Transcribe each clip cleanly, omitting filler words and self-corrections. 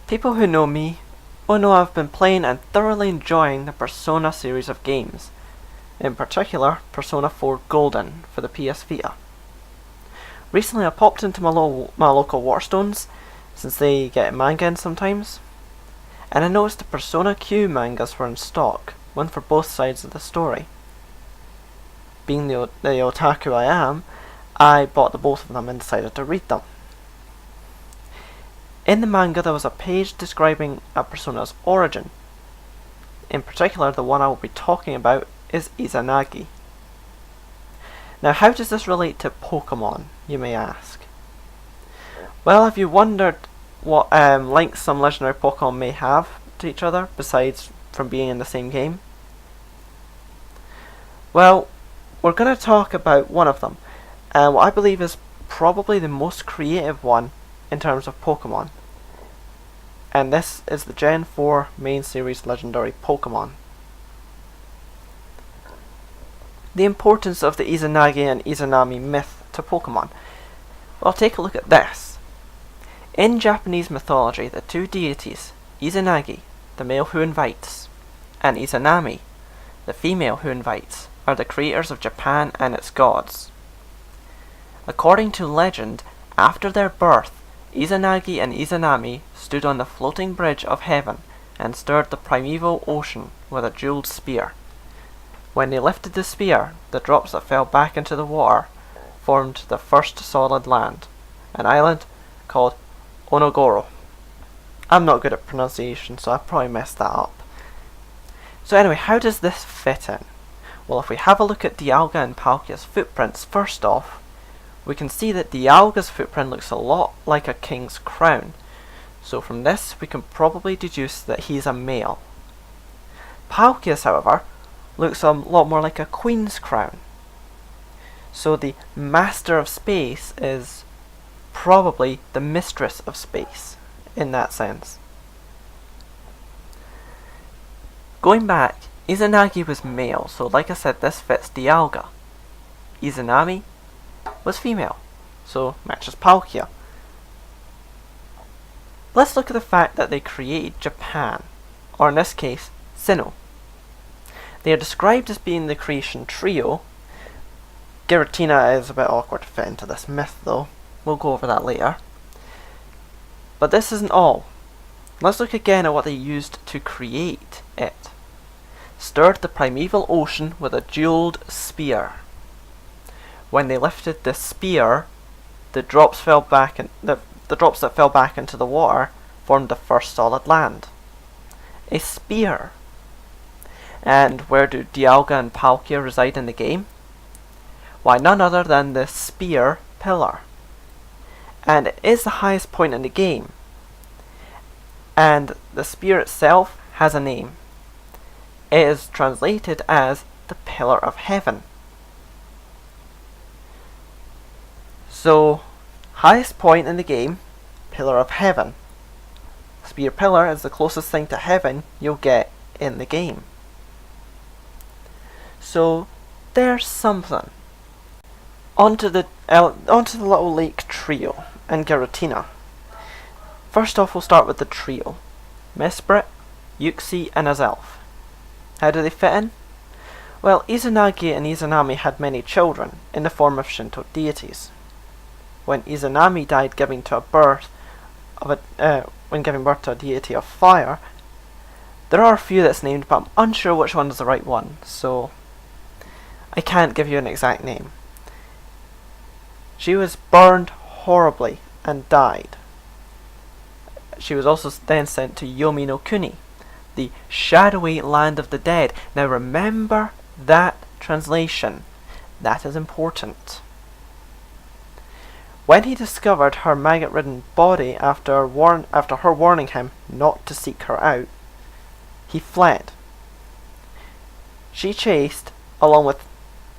People who know me will know I've been playing and thoroughly enjoying the Persona series of games, in particular Persona 4 Golden for the PS Vita. Recently I popped into my local Waterstones, since they get manga in sometimes, and I noticed the Persona Q mangas were in stock, one for both sides of the story. Being the otaku I am, I bought the both of them and decided to read them. In the manga there was a page describing a Persona's origin. In particular, the one I will be talking about is Izanagi. Now, how does this relate to Pokemon, you may ask? Well, have you wondered what links some legendary Pokemon may have to each other, besides from being in the same game? Well, we're going to talk about one of them, and what I believe is probably the most creative one in terms of Pokemon. And this is the Gen 4 main series legendary Pokemon. The importance of the Izanagi and Izanami myth to Pokemon. Well, take a look at this. In Japanese mythology, the two deities, Izanagi, the male who invites, and Izanami, the female who invites, are the creators of Japan and its gods. According to legend, after their birth, Izanagi and Izanami stood on the floating bridge of heaven and stirred the primeval ocean with a jeweled spear. When they lifted the spear, the drops that fell back into the water formed the first solid land, an island called Onogoro. I'm not good at pronunciation, so I probably messed that up. So anyway, how does this fit in? Well, if we have a look at Dialga and Palkia's footprints first off, we can see that Dialga's footprint looks a lot like a king's crown. So from this, we can probably deduce that he's a male. Palkia's, however, looks a lot more like a queen's crown. So the master of space is probably the mistress of space, in that sense. Going back, Izanagi was male, so like I said, this fits Dialga. Izanami was female, so matches Palkia. Let's look at the fact that they created Japan, or in this case, Sinnoh. They are described as being the creation trio. Giratina is a bit awkward to fit into this myth though, we'll go over that later. But this isn't all. Let's look again at what they used to create it. Stirred the primeval ocean with a jeweled spear. When they lifted the spear, the drops that fell back into the water formed the first solid land. A spear. And where do Dialga and Palkia reside in the game? Why, none other than the spear pillar. And it is the highest point in the game. And the spear itself has a name. It is translated as the Pillar of Heaven. So, highest point in the game, Pillar of Heaven. Spear Pillar is the closest thing to heaven you'll get in the game. So, there's something. Onto the little lake trio and Giratina. First off, we'll start with the trio. Mesprit, Yuxi and Azelf. How do they fit in? Well, Izanagi and Izanami had many children, in the form of Shinto deities. When Izanami died giving birth to a deity of fire, there are a few that's named, but I'm unsure which one is the right one, so I can't give you an exact name. She was burned horribly and died. She was also then sent to Yomi no Kuni, the shadowy land of the dead. Now remember that translation. That is important. When he discovered her maggot-ridden body after her warning him not to seek her out, he fled. She chased, along with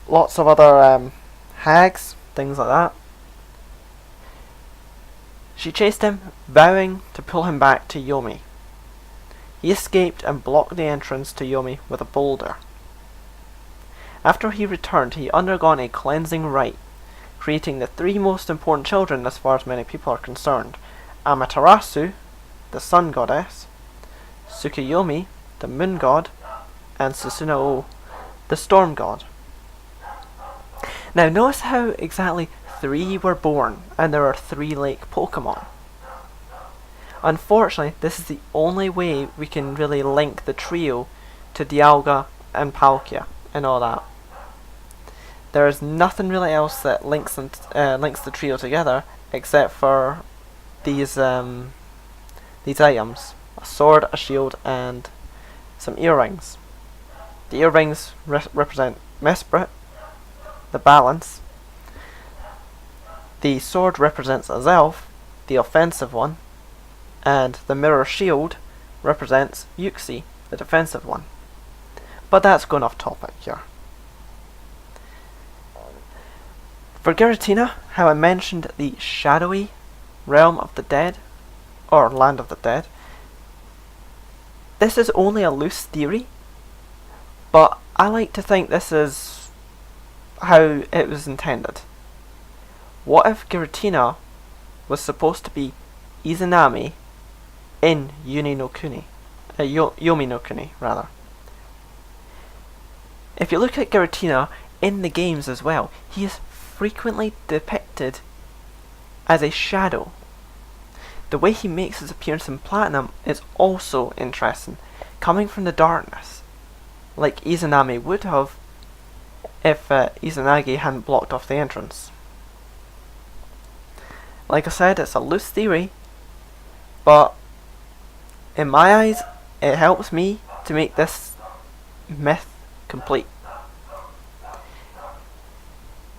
lots of other hags, things like that. She chased him, vowing to pull him back to Yomi. He escaped and blocked the entrance to Yomi with a boulder. After he returned, he undergone a cleansing rite, creating the three most important children as far as many people are concerned: Amaterasu, the sun goddess, Tsukuyomi, the moon god, and Susanoo, the storm god. Now notice how exactly 3 were born and there are 3 lake Pokemon. Unfortunately, this is the only way we can really link the trio to Dialga and Palkia and all that. There is nothing really else that links the trio together except for these items: a sword, a shield, and some earrings. The earrings represent Mesprit, the balance. The sword represents Azelf, the offensive one, and the mirror shield represents Uxie, the defensive one. But that's going off topic here. For Giratina, how I mentioned the shadowy realm of the dead, or land of the dead, this is only a loose theory, but I like to think this is how it was intended. What if Giratina was supposed to be Izanami in Yomi no Kuni, rather. If you look at Giratina in the games as well, he is frequently depicted as a shadow. The way he makes his appearance in Platinum is also interesting, coming from the darkness, like Izanami would have if Izanagi hadn't blocked off the entrance. Like I said, it's a loose theory, but in my eyes, it helps me to make this myth complete.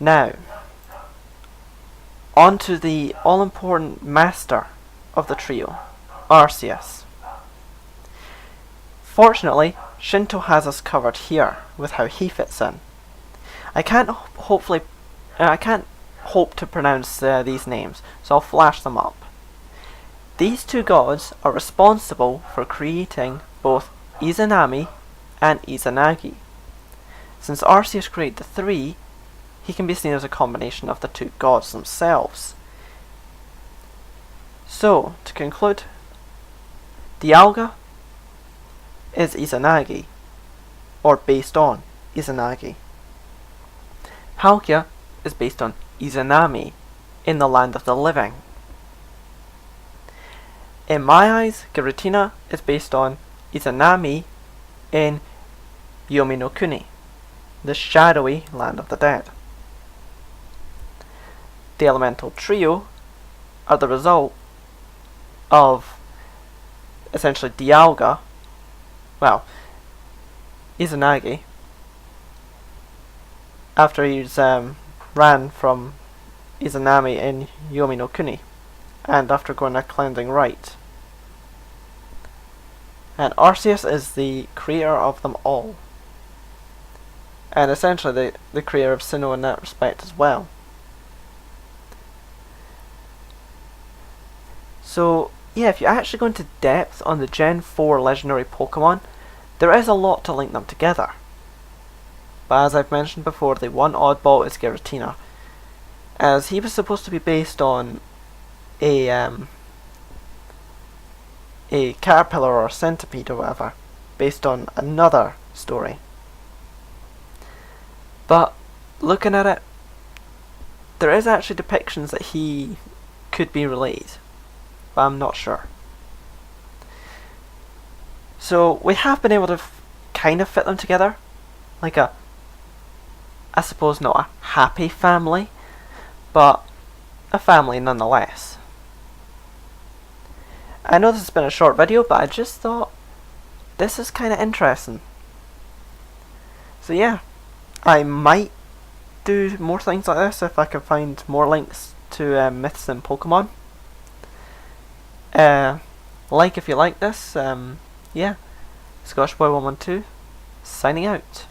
Now, on to the all-important master of the trio, Arceus. Fortunately, Shinto has us covered here with how he fits in. I can't hope to pronounce these names, so I'll flash them up. These 2 gods are responsible for creating both Izanami and Izanagi. Since Arceus created the 3, he can be seen as a combination of the 2 gods themselves. So, to conclude, Dialga is Izanagi, or based on Izanagi. Palkia is based on Izanami in the land of the living. In my eyes, Giratina is based on Izanami in Yomi no Kuni, the shadowy land of the dead. The elemental trio are the result of essentially Dialga, Izanagi, after he's ran from Izanami in Yomi no Kuni, and after going a cleansing rite. And Arceus is the creator of them all, and essentially the creator of Sinnoh in that respect as well. So yeah, if you actually go into depth on the Gen 4 legendary Pokemon, there is a lot to link them together. But as I've mentioned before, the one oddball is Giratina, as he was supposed to be based on a caterpillar or a centipede or whatever, based on another story. But looking at it, there is actually depictions that he could be related, but I'm not sure. So we have been able to kind of fit them together, like I suppose not a happy family, but a family nonetheless. I know this has been a short video, but I just thought this is kind of interesting. So yeah, I might do more things like this if I can find more links to myths and Pokemon. Like if you like this. Yeah, Scottish Boy 112 signing out.